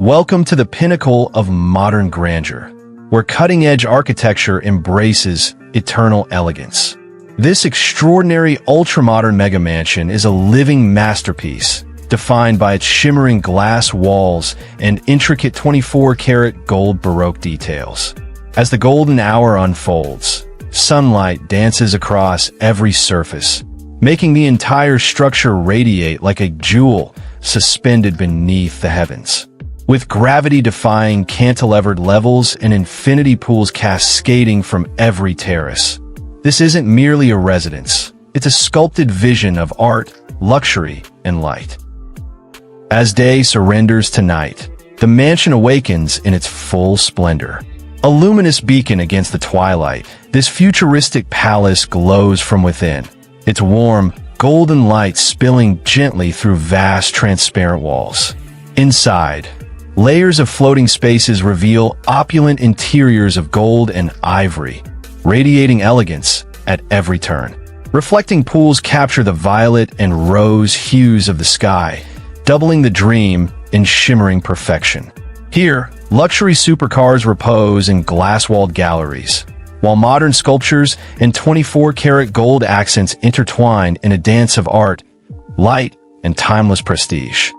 Welcome to the pinnacle of modern grandeur, where cutting-edge architecture embraces eternal elegance. This extraordinary ultra-modern mega-mansion is a living masterpiece, defined by its shimmering glass walls and intricate 24-karat gold Baroque details. As the golden hour unfolds, sunlight dances across every surface, making the entire structure radiate like a jewel suspended beneath the heavens. With gravity-defying cantilevered levels and infinity pools cascading from every terrace, this isn't merely a residence. It's a sculpted vision of art, luxury, and light. As day surrenders to night, the mansion awakens in its full splendor. A luminous beacon against the twilight, this futuristic palace glows from within, its warm, golden light spilling gently through vast, transparent walls. Inside, layers of floating spaces reveal opulent interiors of gold and ivory, radiating elegance at every turn. Reflecting pools capture the violet and rose hues of the sky, doubling the dream in shimmering perfection. Here, luxury supercars repose in glass-walled galleries, while modern sculptures and 24-karat gold accents intertwine in a dance of art, light, and timeless prestige.